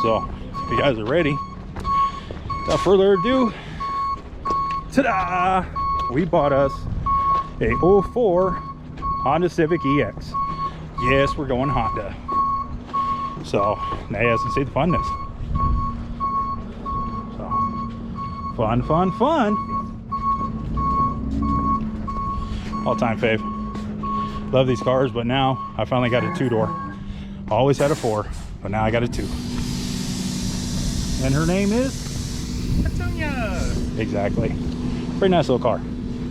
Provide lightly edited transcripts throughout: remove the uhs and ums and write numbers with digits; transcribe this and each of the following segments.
So if you guys are ready, without further ado, ta-da! We bought us a 04 Honda Civic EX. Yes, we're going Honda. So now you guys can see the funness. So fun, fun, fun. All-time fave. Love these cars, but now I finally got a 2-door. Always had a 4, but now I got a 2. And her name is Antonia. Exactly. Pretty nice little car.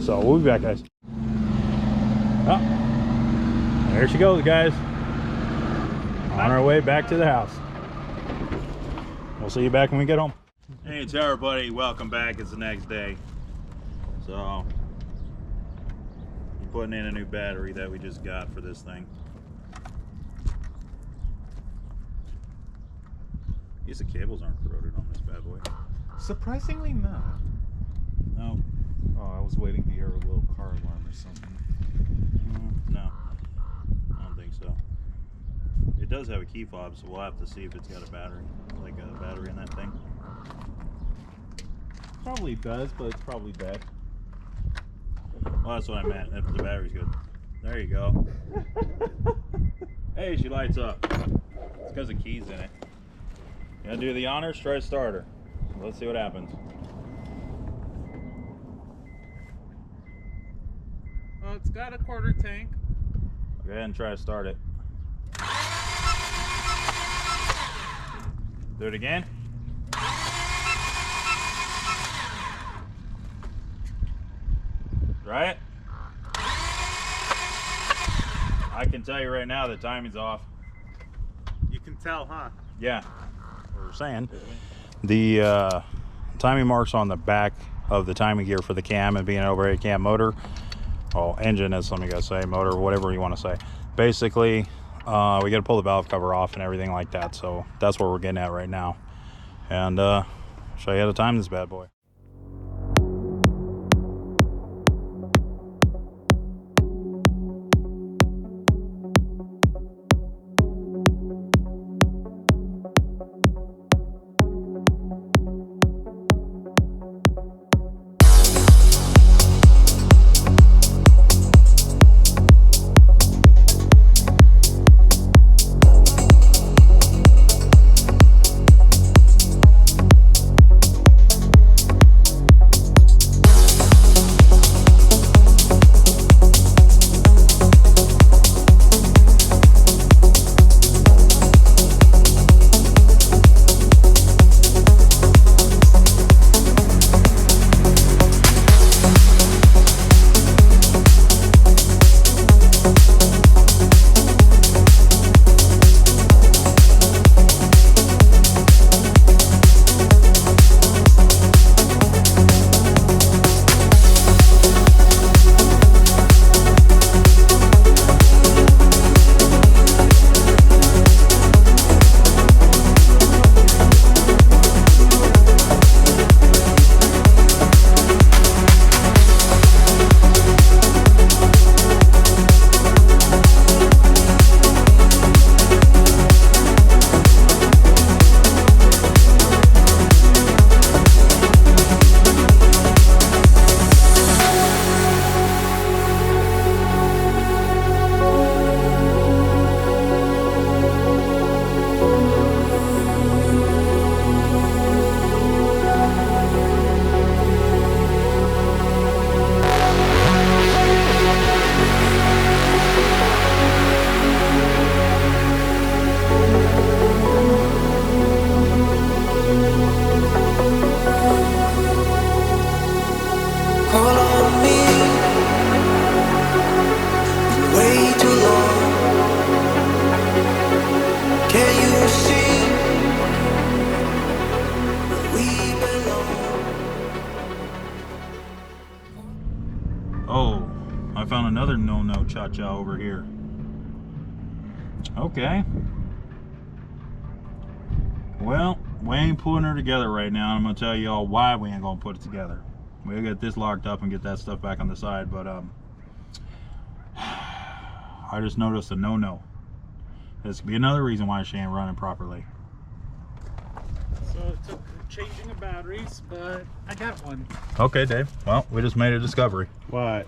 So we'll be back, guys. Oh, there she goes, guys. On our way back to the house. We'll see you back when we get home. Hey, it's everybody. Welcome back. It's the next day. So I'm putting in a new battery that we just got for this thing. I guess the cables aren't corroded on this bad boy. Surprisingly not. No. Oh, I was waiting to hear a little car alarm or something. No, I don't think so. It does have a key fob, so we'll have to see if it's got a battery, like a battery in that thing. Probably does, but it's probably dead. Well, that's what I meant, if the battery's good. There you go. Hey, she lights up. It's because the key's in it. You gonna do the honors? Try to start her. Let's see what happens. Oh, it's got a quarter tank. Go ahead and try to start it. Do it again. Try it. I can tell you right now the timing's off. You can tell, huh? Yeah. We're saying the timing marks on the back of the timing gear for the cam, and being an overhead cam motor, well, engine is something you gotta say, motor, whatever you want to say. Basically, we got to pull the valve cover off and everything like that. So that's where we're getting at right now, and show you how to time this bad boy. Oh, I found another no-no cha-cha over here. Okay. Well, we ain't putting her together right now. I'm gonna tell y'all why we ain't gonna put it together. We'll get this locked up and get that stuff back on the side, but I just noticed a no-no. This could be another reason why she ain't running properly. So it took changing of batteries, but I got one. Okay, Dave. Well, we just made a discovery. What?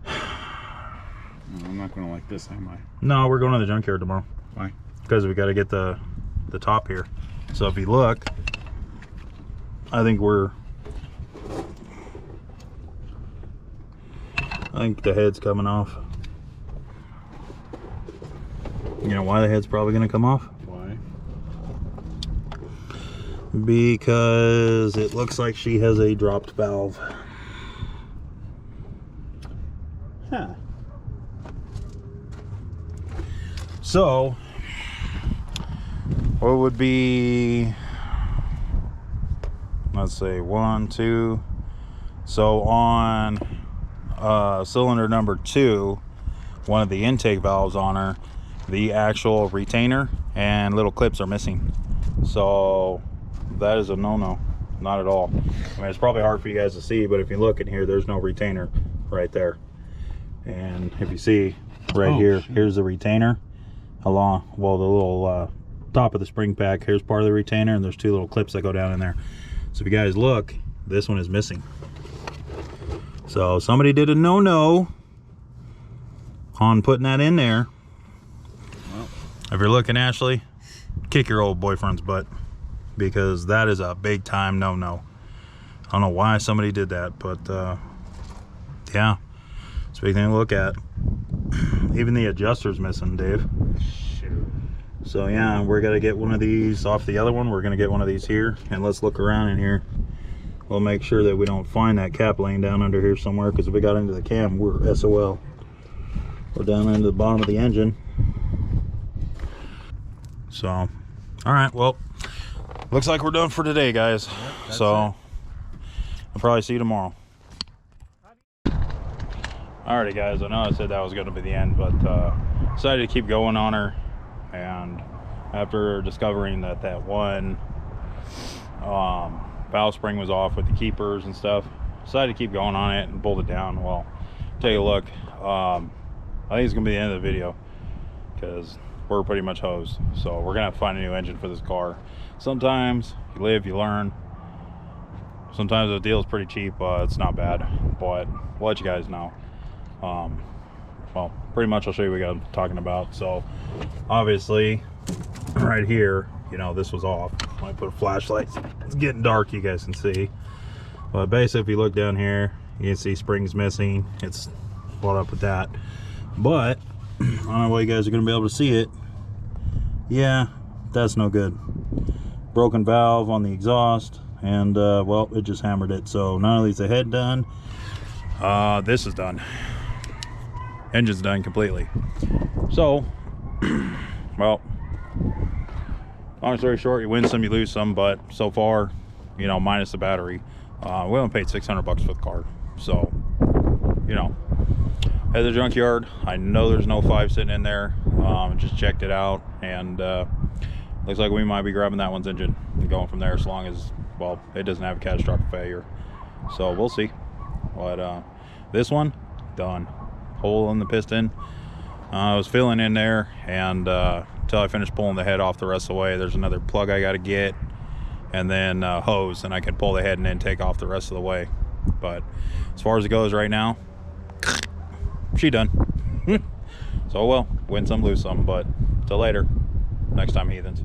I'm not gonna like this, am I? No, we're going to the junkyard tomorrow. Why? Because we got to get the top here. So if you look, I think the head's coming off. You know why the head's probably going to come off? Why? Because it looks like she has a dropped valve. Huh. So, what would be, let's say 1, 2. So on cylinder number 2, one of the intake valves on her, the actual retainer and little clips are missing. So that is a no-no, not at all. I mean, it's probably hard for you guys to see, but if you look in here, there's no retainer right there. And if you see right here, here's the retainer along, well, the little top of the spring pack, here's part of the retainer, and there's 2 little clips that go down in there. So if you guys look, this one is missing. So somebody did a no-no on putting that in there. Well, if you're looking, Ashley, kick your old boyfriend's butt, because that is a big time no-no. I don't know why somebody did that, but yeah, it's a big thing to look at. Even the adjuster's missing, Dave. Shoot. So yeah, we're gonna get one of these off the other one. We're gonna get one of these here, and let's look around in here. We'll make sure that we don't find that cap laying down under here somewhere, because if we got into the cam, we're SOL. We're down into the bottom of the engine. So, all right, well, looks like we're done for today, guys. Yep, so I'll probably see you tomorrow. Alrighty, guys, I know I said that was going to be the end, but decided to keep going on her. And after discovering that one valve spring was off with the keepers and stuff, decided to keep going on it and pulled it down. Well, take a look. I think it's going to be the end of the video, because we're pretty much hosed. So we're going to have to find a new engine for this car. Sometimes you live, you learn. Sometimes the deal is pretty cheap. It's not bad, but we'll let you guys know. Well, pretty much I'll show you what I'm talking about. So obviously right here, you know, this was off. I put a flashlight. It's getting dark, you guys can see. But basically, if you look down here, you can see springs missing. It's what up with that. But I don't know why you guys are going to be able to see it. Yeah, that's no good. Broken valve on the exhaust, and well, it just hammered it. So not only is the head done, this is done. Engine's done completely. So, well, long story short, you win some, you lose some, but so far, you know, minus the battery, we haven't paid $600 for the car. So, you know, at the junkyard, I know there's no 5 sitting in there. Just checked it out, and looks like we might be grabbing that one's engine and going from there, as long as, well, it doesn't have a catastrophic failure. So we'll see. But this one, done. Hole in the piston. I was filling in there, and until I finished pulling the head off the rest of the way, there's another plug I got to get, and then hose, and I can pull the head and then take off the rest of the way. But as far as it goes right now, she done. So well, win some, lose some, but till later. Next time, heathens.